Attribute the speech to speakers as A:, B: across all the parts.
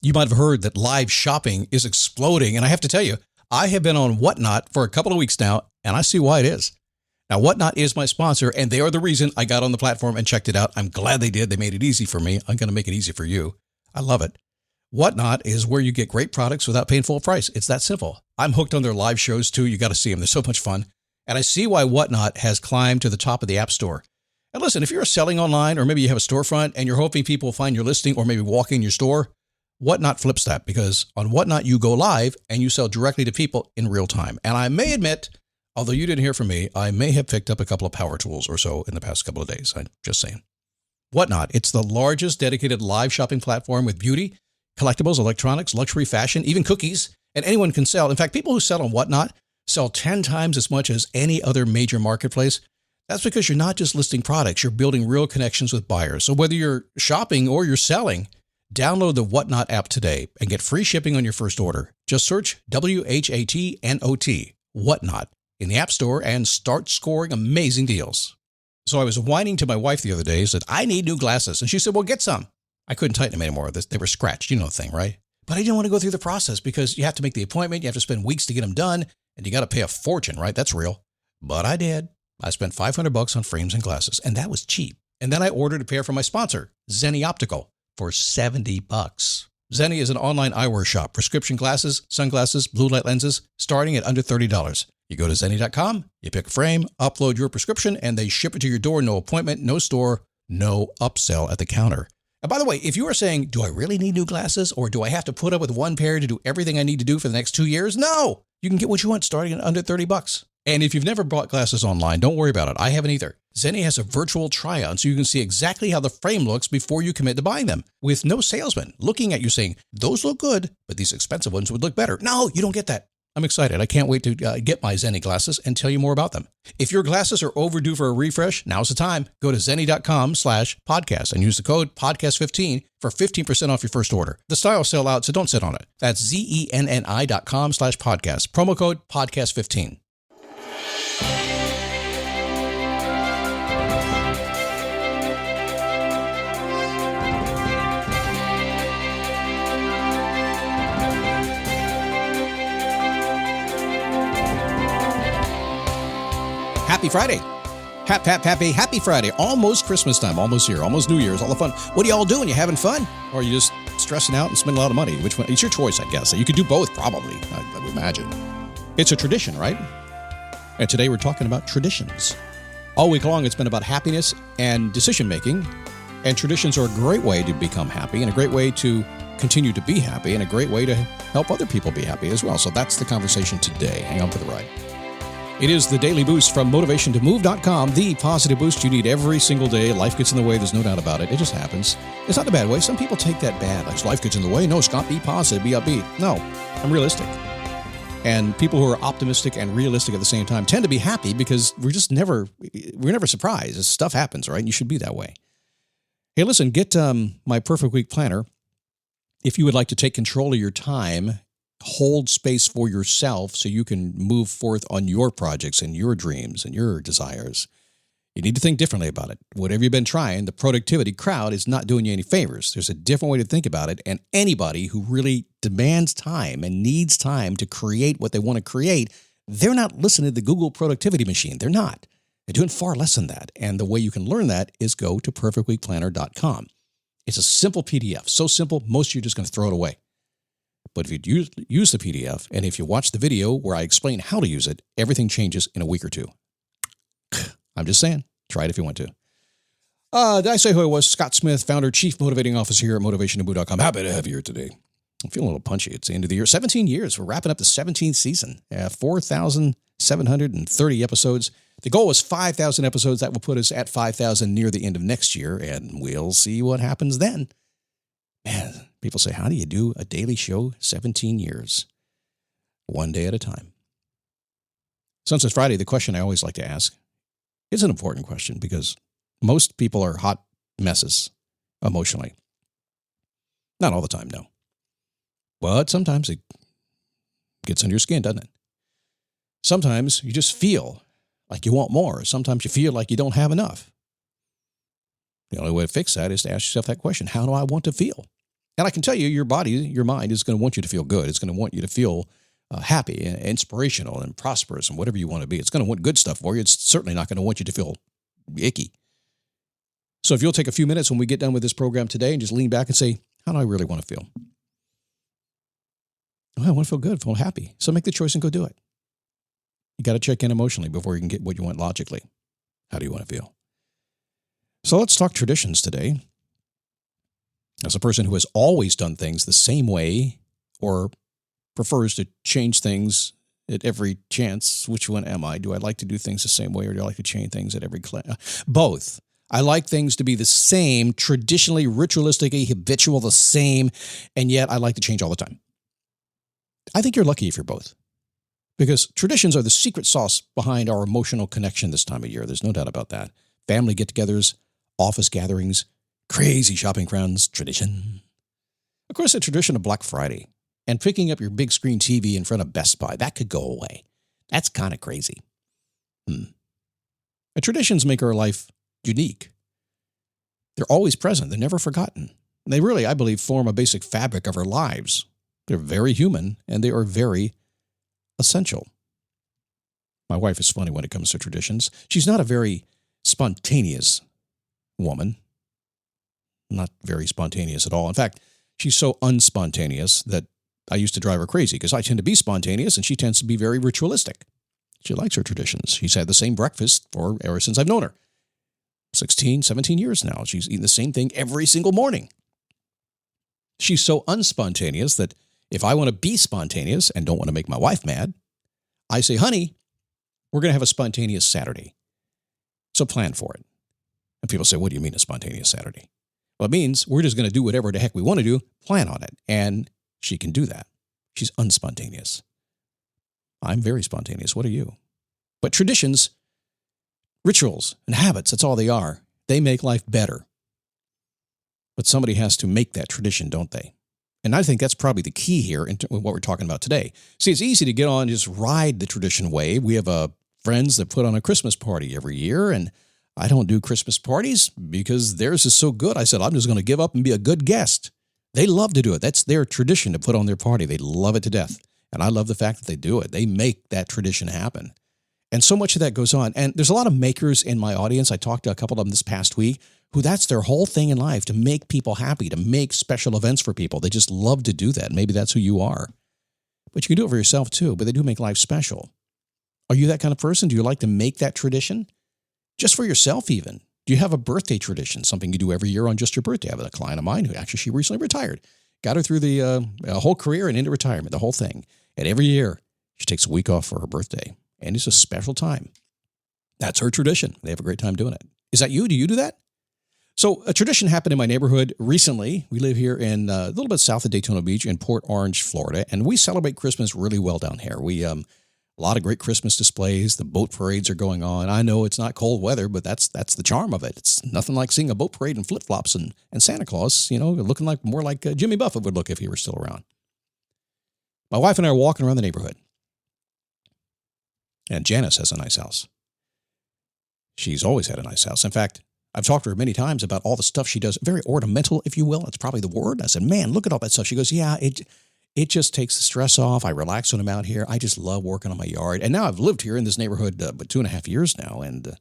A: You might have heard that live shopping is exploding. And I have to tell you, I have been on Whatnot for a couple of weeks now, and I see why it is. Now, Whatnot is my sponsor, and they are the reason I got on the platform and checked it out. I'm glad they did. They made it easy for me. I'm going to make it easy for you. I love it. Whatnot is where you get great products without paying full price. It's that simple. I'm hooked on their live shows, too. You got to see them. They're so much fun. And I see why Whatnot has climbed to the top of the App Store. And listen, if you're selling online, or maybe you have a storefront and you're hoping people will find your listing or maybe walk in your store, Whatnot flips that, because on Whatnot, you go live and you sell directly to people in real time. And I may admit, although you didn't hear from me, I may have picked up a couple of power tools or so in the past couple of days. I'm just saying. Whatnot, it's the largest dedicated live shopping platform with beauty, collectibles, electronics, luxury, fashion, even cookies, and anyone can sell. In fact, people who sell on Whatnot sell 10 times as much as any other major marketplace. That's because you're not just listing products, you're building real connections with buyers. So whether you're shopping or you're selling, download the Whatnot app today and get free shipping on your first order. Just search WHATNOT, Whatnot, in the App Store and start scoring amazing deals. So I was whining to my wife the other day, said, I need new glasses. And she said, well, get some. I couldn't tighten them anymore. They were scratched. You know the thing, right? But I didn't want to go through the process because you have to make the appointment. You have to spend weeks to get them done. And you got to pay a fortune, right? That's real. But I did. I spent $500 on frames and glasses, and that was cheap. And then I ordered a pair from my sponsor, Zenni Optical, for $70. Zenni is an online eyewear shop, prescription glasses, sunglasses, blue light lenses, starting at under $30. You go to Zenni.com, you pick a frame, upload your prescription, and they ship it to your door. No appointment, no store, no upsell at the counter. And by the way, if you are saying, do I really need new glasses, or do I have to put up with one pair to do everything I need to do for the next 2 years? No, you can get what you want starting at under $30. And if you've never bought glasses online, don't worry about it. I haven't either. Zenni has a virtual try-on so you can see exactly how the frame looks before you commit to buying them, with no salesman looking at you saying, those look good, but these expensive ones would look better. No, you don't get that. I'm excited. I can't wait to get my Zenni glasses and tell you more about them. If your glasses are overdue for a refresh, now's the time. Go to Zenni.com/podcast and use the code podcast15 for 15% off your first order. The styles sell out, so don't sit on it. That's ZENNI.com/podcast. Promo code podcast15. Happy Friday. Happy Friday. Almost Christmas time. Almost here. Almost New Year's. All the fun. What are y'all doing? You having fun? Or are you just stressing out and spending a lot of money? Which one? It's your choice, I guess. You could do both, probably, I would imagine. It's a tradition, right? And today we're talking about traditions. All week long, it's been about happiness and decision-making. And traditions are a great way to become happy and a great way to continue to be happy and a great way to help other people be happy as well. So that's the conversation today. Hang on for the ride. It is the daily boost from motivationtomove.com, the positive boost you need every single day. Life gets in the way. There's no doubt about it. It just happens. It's not the bad way. Some people take that bad. Like, life gets in the way. No, Scott, be positive, be upbeat. No, I'm realistic. And people who are optimistic and realistic at the same time tend to be happy because we're never surprised. Stuff happens, right? And you should be that way. Hey, listen, get my Perfect Week Planner. If you would like to take control of your time, hold space for yourself so you can move forth on your projects and your dreams and your desires, you need to think differently about it. Whatever you've been trying, the productivity crowd is not doing you any favors. There's a different way to think about it, and anybody who really demands time and needs time to create what they want to create, they're not listening to the Google productivity machine. They're not. They're doing far less than that, and the way you can learn that is go to perfectweekplanner.com. It's a simple PDF, so simple, most of you are just going to throw it away. But if you use the PDF, and if you watch the video where I explain how to use it, everything changes in a week or two. I'm just saying, try it if you want to. Did I say who I was? Scott Smith, founder, chief motivating officer here at motivationtomove.com. Happy to have you here today. I'm feeling a little punchy. It's the end of the year. 17 years. We're wrapping up the 17th season. 4,730 episodes. The goal was 5,000 episodes. That will put us at 5,000 near the end of next year, and we'll see what happens then. Man, people say, how do you do a daily show 17 years? One day at a time. Since it's Friday, the question I always like to ask is an important question because most people are hot messes emotionally. Not all the time, no. But sometimes it gets under your skin, doesn't it? Sometimes you just feel like you want more. Sometimes you feel like you don't have enough. The only way to fix that is to ask yourself that question. How do I want to feel? And I can tell you, your body, your mind is going to want you to feel good. It's going to want you to feel happy and inspirational and prosperous and whatever you want to be. It's going to want good stuff for you. It's certainly not going to want you to feel icky. So if you'll take a few minutes when we get done with this program today and just lean back and say, how do I really want to feel? Oh, I want to feel good, feel happy. So make the choice and go do it. You got to check in emotionally before you can get what you want logically. How do you want to feel? So let's talk traditions today. As a person who has always done things the same way or prefers to change things at every chance, which one am I? Do I like to do things the same way or do I like to change things at every both. I like things to be the same, traditionally, ritualistically, habitual, the same, and yet I like to change all the time. I think you're lucky if you're both. Because traditions are the secret sauce behind our emotional connection this time of year. There's no doubt about that. Family get-togethers, office gatherings, crazy shopping crowds, tradition. Of course, the tradition of Black Friday and picking up your big screen TV in front of Best Buy, that could go away. That's kind of crazy. And traditions make our life unique. They're always present. They're never forgotten. And they really, I believe, form a basic fabric of our lives. They're very human and they are very essential. My wife is funny when it comes to traditions. She's not a very spontaneous woman. Not very spontaneous at all. In fact, she's so unspontaneous that I used to drive her crazy because I tend to be spontaneous and she tends to be very ritualistic. She likes her traditions. She's had the same breakfast ever since I've known her. 16, 17 years now. She's eaten the same thing every single morning. She's so unspontaneous that if I want to be spontaneous and don't want to make my wife mad, I say, honey, we're going to have a spontaneous Saturday. So plan for it. And people say, what do you mean a spontaneous Saturday? Well, it means we're just going to do whatever the heck we want to do, plan on it. And she can do that. She's unspontaneous. I'm very spontaneous. What are you? But traditions, rituals, and habits, that's all they are. They make life better. But somebody has to make that tradition, don't they? And I think that's probably the key here in what we're talking about today. See, it's easy to get on and just ride the tradition wave. We have friends that put on a Christmas party every year, and I don't do Christmas parties because theirs is so good. I said, I'm just going to give up and be a good guest. They love to do it. That's their tradition to put on their party. They love it to death. And I love the fact that they do it. They make that tradition happen. And so much of that goes on. And there's a lot of makers in my audience. I talked to a couple of them this past week who that's their whole thing in life, to make people happy, to make special events for people. They just love to do that. Maybe that's who you are. But you can do it for yourself too, but they do make life special. Are you that kind of person? Do you like to make that tradition? Just for yourself even. Do you have a birthday tradition, something you do every year on just your birthday? I have a client of mine who actually, she recently retired. Got her through the whole career and into retirement, the whole thing. And every year, she takes a week off for her birthday. And it's a special time. That's her tradition. They have a great time doing it. Is that you? Do you do that? So a tradition happened in my neighborhood recently. We live here in a little bit south of Daytona Beach in Port Orange, Florida. And we celebrate Christmas really well down here. We a lot of great Christmas displays. The boat parades are going on. I know it's not cold weather, but that's the charm of it. It's nothing like seeing a boat parade in flip-flops and Santa Claus, looking like more like Jimmy Buffett would look if he were still around. My wife and I are walking around the neighborhood. And Janice has a nice house. She's always had a nice house. In fact, I've talked to her many times about all the stuff she does. Very ornamental, if you will. That's probably the word. I said, man, look at all that stuff. She goes, yeah, it just takes the stress off. I relax when I'm out here. I just love working on my yard. And now I've lived here in this neighborhood but 2.5 years now, and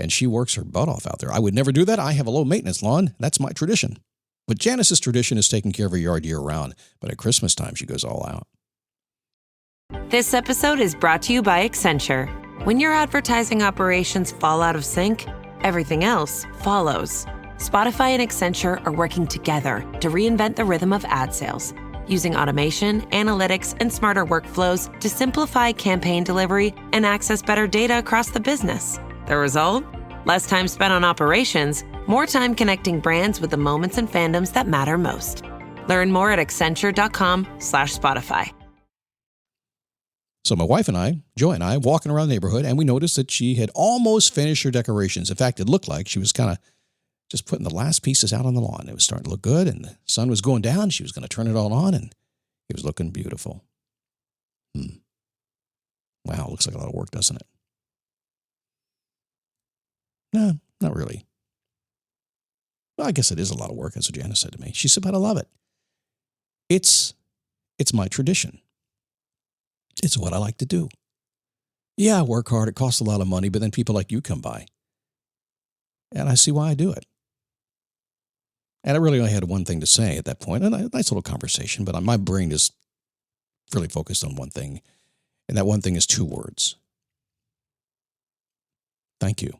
A: she works her butt off out there. I would never do that. I have a low-maintenance lawn. That's my tradition. But Janice's tradition is taking care of her yard year-round. But at Christmas time, she goes all out.
B: This episode is brought to you by Accenture. When your advertising operations fall out of sync, everything else follows. Spotify and Accenture are working together to reinvent the rhythm of ad sales, using automation, analytics, and smarter workflows to simplify campaign delivery and access better data across the business. The result? Less time spent on operations, more time connecting brands with the moments and fandoms that matter most. Learn more at accenture.com/Spotify.
A: So my wife and I, Joy and I, walking around the neighborhood, and we noticed that she had almost finished her decorations. In fact, it looked like she was kind of just putting the last pieces out on the lawn. It was starting to look good, and the sun was going down. She was going to turn it all on, and it was looking beautiful. Wow, looks like a lot of work, doesn't it? No, not really. Well, I guess it is a lot of work, that's what Janice said to me. She said, but I love it. It's my tradition. It's what I like to do. Yeah, I work hard. It costs a lot of money, but then people like you come by. And I see why I do it. And I really only had one thing to say at that point. A nice little conversation, but my brain is really focused on one thing. And that one thing is 2 words. Thank you.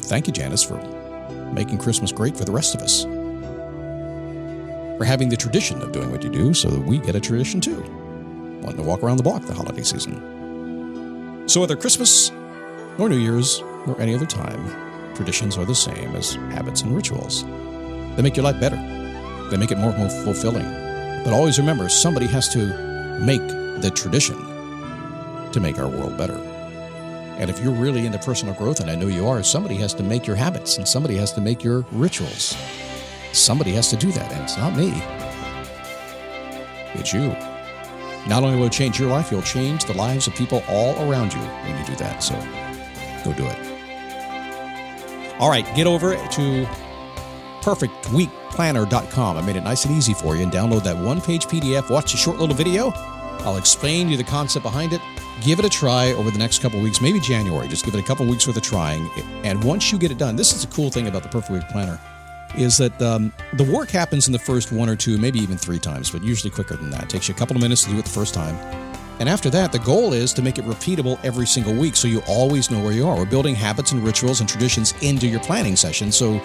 A: Thank you, Janice, for making Christmas great for the rest of us. For having the tradition of doing what you do so that we get a tradition too. Wanting to walk around the block the holiday season. So whether Christmas or New Year's or any other time, traditions are the same as habits and rituals. They make your life better. They make it more fulfilling. But always remember, somebody has to make the tradition to make our world better. And if you're really into personal growth, and I know you are, somebody has to make your habits and somebody has to make your rituals. Somebody has to do that, and it's not me. It's you. Not only will it change your life, you'll change the lives of people all around you when you do that. So go do it. All right, get over to perfectweekplanner.com. I made it nice and easy for you, and download that 1-page PDF. Watch a short little video. I'll explain to you the concept behind it. Give it a try over the next couple of weeks, maybe January. Just give it a couple of weeks worth of trying. And once you get it done, this is the cool thing about the Perfect Week Planner, is that the work happens in the first 1 or 2, maybe even 3 times, but usually quicker than that. It takes you a couple of minutes to do it the first time. And after that, the goal is to make it repeatable every single week so you always know where you are. We're building habits and rituals and traditions into your planning session so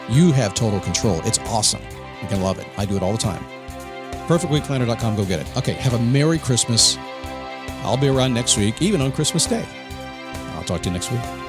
A: you have total control. It's awesome. You're going to love it. I do it all the time. PerfectWeekPlanner.com. Go get it. Okay, have a Merry Christmas. I'll be around next week, even on Christmas Day. I'll talk to you next week.